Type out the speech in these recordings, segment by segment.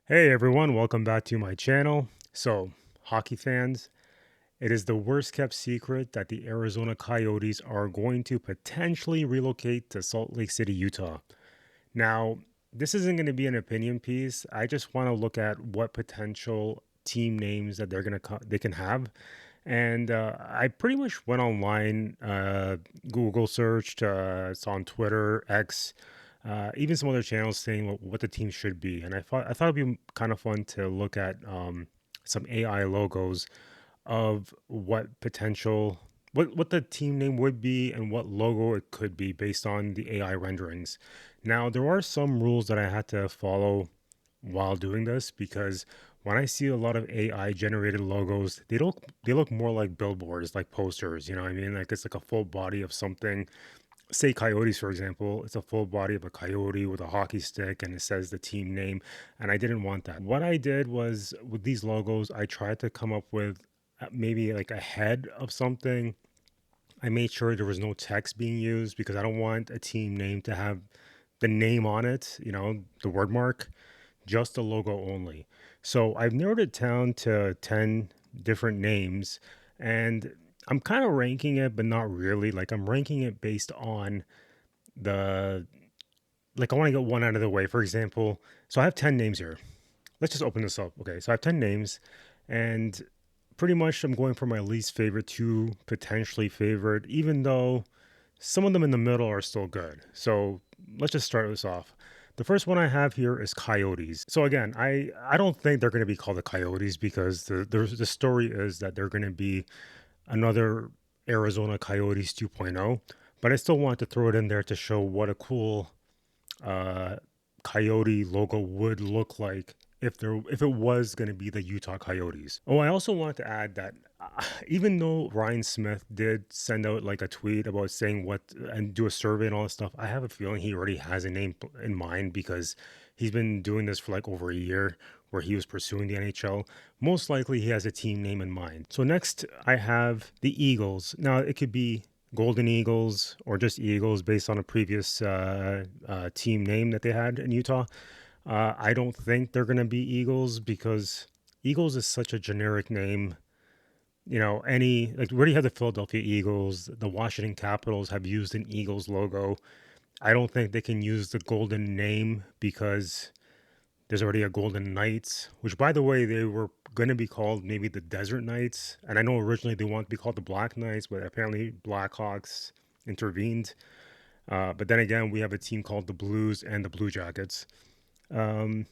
Hey everyone, welcome back to my channel. So, hockey fans, it is the worst kept secret that the Arizona Coyotes are going to potentially relocate to Salt Lake City, Utah. Now, this isn't going to be an opinion piece. I just want to look at what potential team names that they can have. And I pretty much went online, Google searched, it's on Twitter, X, even some other channels saying what the team should be. And I thought it'd be kind of fun to look at some AI logos of what the team name would be and what logo it could be based on the AI renderings. Now, there are some rules that I had to follow while doing this because when I see a lot of AI generated logos, they look more like billboards, like posters, you know what I mean? Like it's like a full body of something. Say Coyotes, for example, it's a full body of a coyote with a hockey stick and it says the team name. And I didn't want that. What I did was with these logos, I tried to come up with maybe like a head of something. I made sure there was no text being used because I don't want a team name to have the name on it, the word mark, just the logo only. So I've narrowed it down to 10 different names and I'm kind of ranking it, but not really. Like I'm ranking it based on the, like I want to get one out of the way. For example, so I have 10 names here. Let's just open this up. Okay. So I have 10 names and pretty much I'm going from my least favorite to potentially favorite, even though some of them in the middle are still good. So let's just start this off. The first one I have here is Coyotes. So again, I don't think they're going to be called the Coyotes because the story is that they're going to be another Arizona Coyotes 2.0. But I still want to throw it in there to show what a cool uh, coyote logo would look like if it was going to be the Utah Coyotes. Oh, I also want to add that even though Ryan Smith did send out like a tweet about saying what and do a survey and all this stuff, I have a feeling he already has a name in mind because he's been doing this for like over a year where he was pursuing the NHL. Most likely he has a team name in mind. So next I have the Eagles. Now it could be Golden Eagles or just Eagles based on a previous team name that they had in Utah. I don't think they're going to be Eagles because Eagles is such a generic name. Like we already have the Philadelphia Eagles, the Washington Capitals have used an Eagles logo. I don't think they can use the Golden name because there's already a Golden Knights, which by the way, they were going to be called maybe the Desert Knights. And I know originally they wanted to be called the Black Knights, but apparently Blackhawks intervened. But then again, we have a team called the Blues and the Blue Jackets. Um,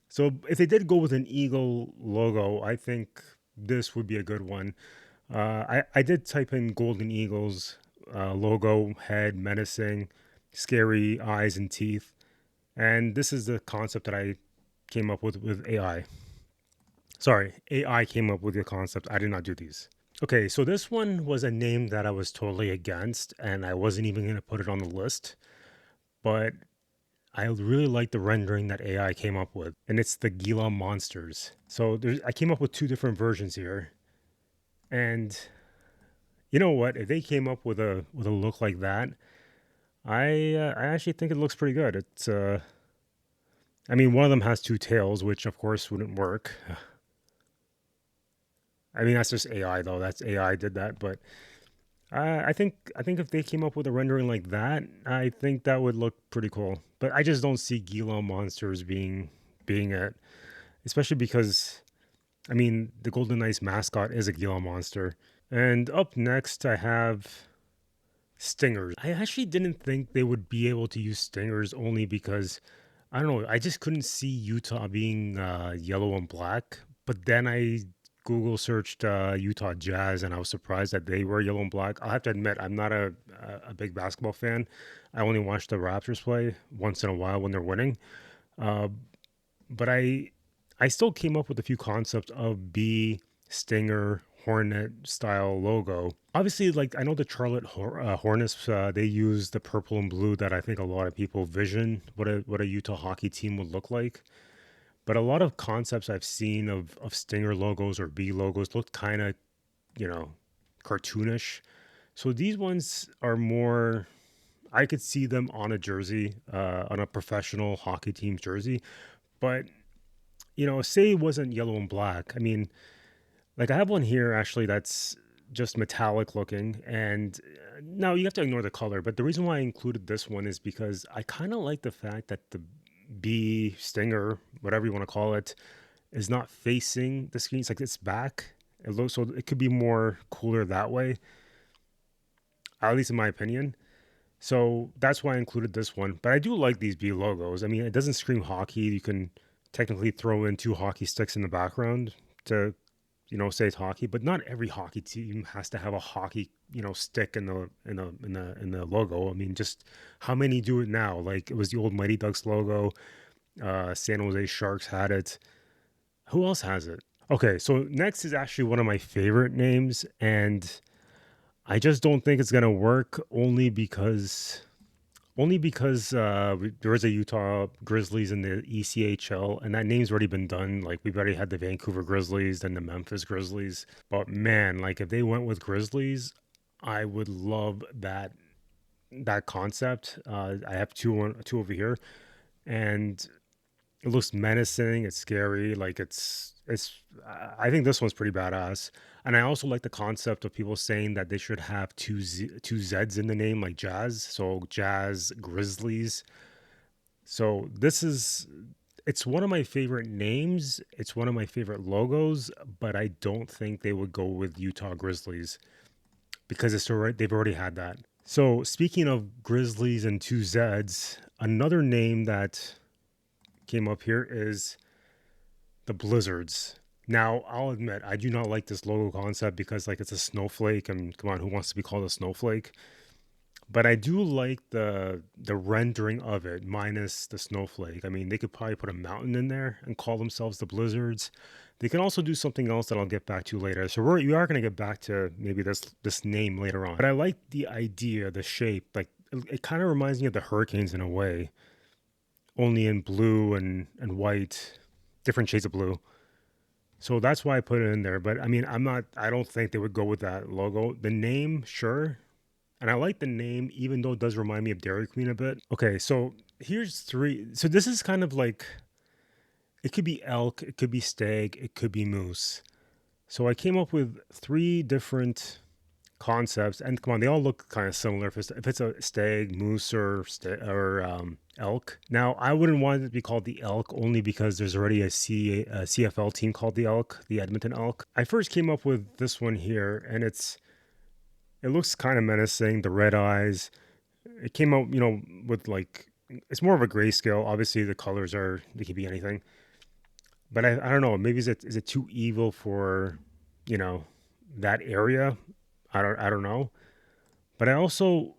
so if they did go with an eagle logo, I think this would be a good one. I did type in Golden Eagles logo, head, menacing, scary eyes and teeth. And this is the concept that I came up with AI. Sorry, AI came up with the concept. I did not do these. Okay, so this one was a name that I was totally against, and I wasn't even going to put it on the list. But I really like the rendering that AI came up with, and it's the Gila Monsters. So I came up with two different versions here, and you know what? If they came up with a look like that, I actually think it looks pretty good. I mean, one of them has two tails, which of course wouldn't work. I mean, that's just AI though. That's AI did that, but I think if they came up with a rendering like that, I think that would look pretty cool. But I just don't see Gila Monsters being it, especially because I mean the Golden Knights mascot is a Gila monster. And up next, I have Stingers. I actually didn't think they would be able to use Stingers only because I don't know. I just couldn't see Utah being yellow and black. But then I Google searched Utah Jazz, and I was surprised that they were yellow and black. I'll have to admit, I'm not a big basketball fan. I only watch the Raptors play once in a while when they're winning. Uh, but I still came up with a few concepts of bee, stinger, hornet style logo. Obviously, like I know the Charlotte Hornets, they use the purple and blue that I think a lot of people vision what a Utah hockey team would look like. But a lot of concepts I've seen of stinger logos or bee logos look kind of you know cartoonish. So these ones are more. I could see them on a jersey, on a professional hockey team's jersey, but say it wasn't yellow and black. I mean, like I have one here actually that's just metallic looking, and now you have to ignore the color. But the reason why I included this one is because I kind of like the fact that the bee stinger, whatever you want to call it, is not facing the screen. It's like it's back. It looks so it could be more cooler that way, at least in my opinion. So that's why I included this one. But I do like these B logos. I mean, it doesn't scream hockey. You can technically throw in two hockey sticks in the background to, say it's hockey. But not every hockey team has to have a hockey, stick in the logo. I mean, just how many do it now? Like it was the old Mighty Ducks logo. San Jose Sharks had it. Who else has it? Okay, so next is actually one of my favorite names, and I just don't think it's gonna work only because there is a Utah Grizzlies in the ECHL, and that name's already been done. Like we've already had the Vancouver Grizzlies, then the Memphis Grizzlies. But man, like if they went with Grizzlies, I would love that concept. I have two over here, and it looks menacing. It's scary. Like I think this one's pretty badass. And I also like the concept of people saying that they should have two Z's in the name, like Jazz. So Jazz Grizzlies. So it's one of my favorite names. It's one of my favorite logos, but I don't think they would go with Utah Grizzlies because they've already had that. So speaking of Grizzlies and two Z's, another name that came up here is the Blizzards. Now, I'll admit, I do not like this logo concept because, like, it's a snowflake, and come on, who wants to be called a snowflake? But I do like the rendering of it, minus the snowflake. I mean, they could probably put a mountain in there and call themselves the Blizzards. They can also do something else that I'll get back to later. So we are going to get back to maybe this name later on. But I like the idea, the shape. Like it kind of reminds me of the Hurricanes in a way, only in blue and white, different shades of blue. So that's why I put it in there. But I mean, I don't think they would go with that logo. The name, sure. And I like the name, even though it does remind me of Dairy Queen a bit. Okay, so here's three. So this is kind of like it could be elk, it could be stag, it could be moose. So I came up with three different concepts, and come on, they all look kind of similar. If it's a stag, moose, or elk. Now, I wouldn't want it to be called the elk only because there's already a CFL team called the Elk, the Edmonton Elk. I first came up with this one here, and it looks kind of menacing. The red eyes. It came out, with like it's more of a grayscale. Obviously, the colors they could be anything, but I don't know. Maybe is it too evil for you know that area? I don't know. But I also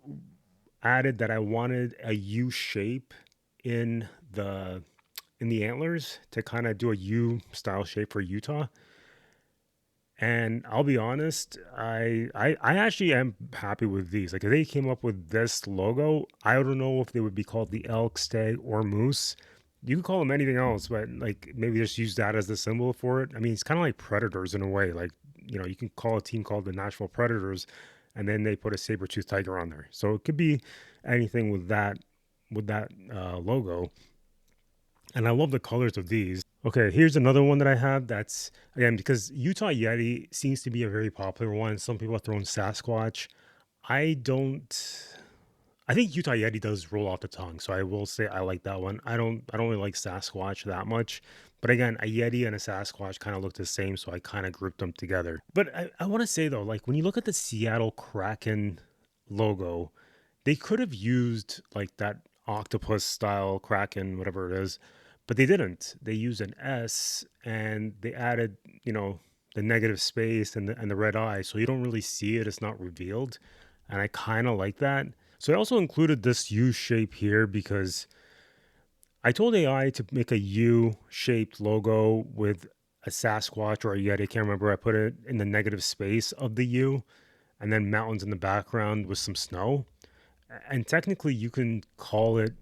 added that I wanted a U shape in the in the antlers to kind of do a U style shape for Utah. And I'll be honest, I actually am happy with these. Like if they came up with this logo, I don't know if they would be called the elk, stag, or moose. You could call them anything else, but like maybe just use that as the symbol for it. I mean, it's kind of like predators in a way. Like you can call a team called the Nashville Predators, and then they put a saber-toothed tiger on there. So it could be anything with that logo. And I love the colors of these. Okay, here's another one that I have that's, again, because Utah Yeti seems to be a very popular one. Some people have thrown Sasquatch. I don't. I think Utah Yeti does roll off the tongue, so I will say I like that one. I don't really like Sasquatch that much. But again, a Yeti and a Sasquatch kind of look the same, so I kind of grouped them together. But I want to say though, like when you look at the Seattle Kraken logo, they could have used like that octopus style Kraken, whatever it is, but they didn't. They used an S and they added, the negative space and the red eye, so you don't really see it. It's not revealed, and I kind of like that. So I also included this U shape here because I told AI to make a U shaped logo with a Sasquatch or a Yeti. I can't remember. I put it in the negative space of the U, and then mountains in the background with some snow. And technically, you can call it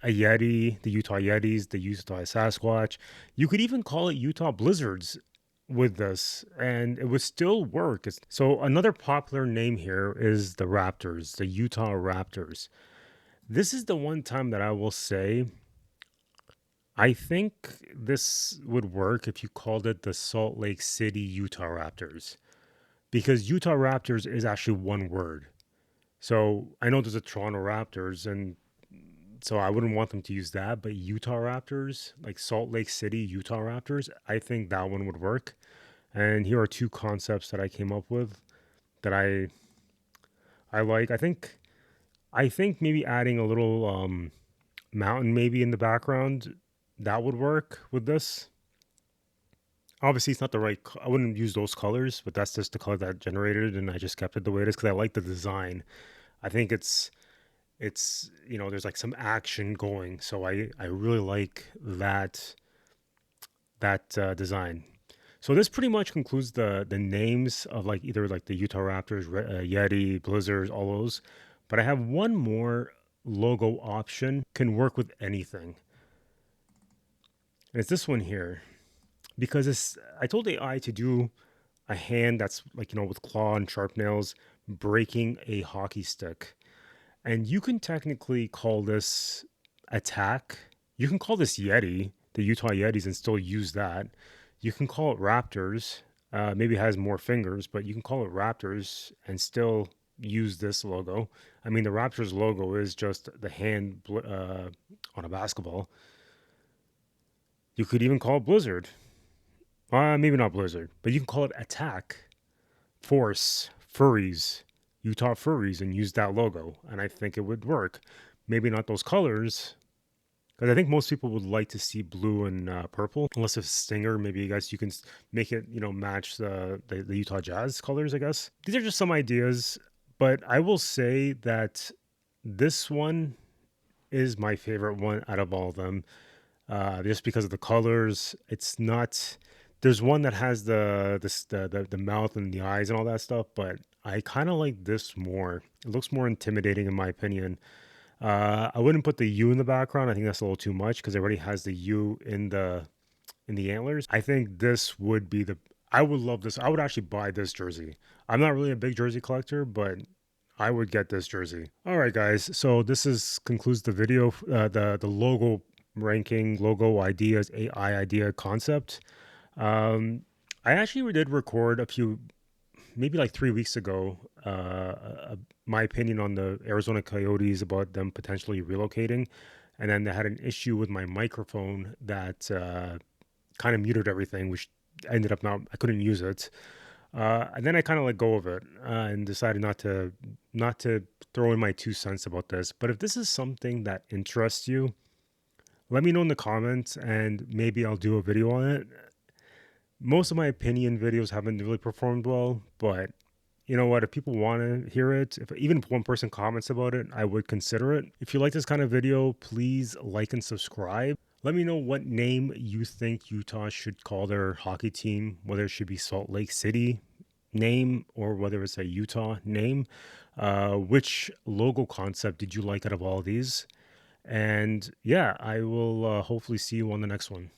a Yeti, the Utah Yetis, the Utah Sasquatch. You could even call it Utah Blizzards with this, and it would still work. So, another popular name here is the Raptors, the Utah Raptors. This is the one time that I will say I think this would work if you called it the Salt Lake City Utah Raptors, because Utah Raptors is actually one word. So I know there's a Toronto Raptors, and so I wouldn't want them to use that. But Utah Raptors, like Salt Lake City Utah Raptors, I think that one would work. And here are two concepts that I came up with that I like. I think maybe adding a little mountain maybe in the background, that would work with this. Obviously, it's not the right. I wouldn't use those colors, but that's just the color that generated, and I just kept it the way it is because I like the design. I think it's there's like some action going, so I really like that design. So this pretty much concludes the names of like either like the Utah Raptors, Yeti, Blizzards, all those. But I have one more logo option, can work with anything, and it's this one here because it's I told AI to do a hand that's like with claw and sharp nails breaking a hockey stick. And you can technically call this attack. You can call this Yeti, the Utah Yetis, and still use that. You can call it Raptors. Maybe it has more fingers, but you can call it Raptors and still use this logo. I mean, the Raptors logo is just the hand on a basketball. You could even call it Blizzard. Maybe not Blizzard, but you can call it Attack, Force, Furries, Utah Furries, and use that logo. And I think it would work. Maybe not those colors, because I think most people would like to see blue and purple, unless it's Stinger. Maybe you can make it, match the Utah Jazz colors. I guess these are just some ideas, but I will say that this one is my favorite one out of all of them, just because of the colors. It's not. There's one that has the mouth and the eyes and all that stuff, but I kind of like this more. It looks more intimidating in my opinion. I wouldn't put the U in the background. I think that's a little too much because it already has the U in the antlers. I think this would be the. I would love this. I would actually buy this jersey. I'm not really a big jersey collector, but I would get this jersey. All right, guys. So this is concludes the video. The logo ranking, logo ideas, AI idea concept. Um, I actually did record a few, maybe like 3 weeks ago, my opinion on the Arizona Coyotes about them potentially relocating. And then they had an issue with my microphone that kind of muted everything, which ended up I couldn't use it. And then I kind of let go of it and decided not to throw in my 2 cents about this. But if this is something that interests you, let me know in the comments and maybe I'll do a video on it. Most of my opinion videos haven't really performed well, but you know what? If people want to hear it, even if one person comments about it, I would consider it. If you like this kind of video, please like and subscribe. Let me know what name you think Utah should call their hockey team, whether it should be Salt Lake City name or whether it's a Utah name. Which logo concept did you like out of all of these? And yeah, I will hopefully see you on the next one.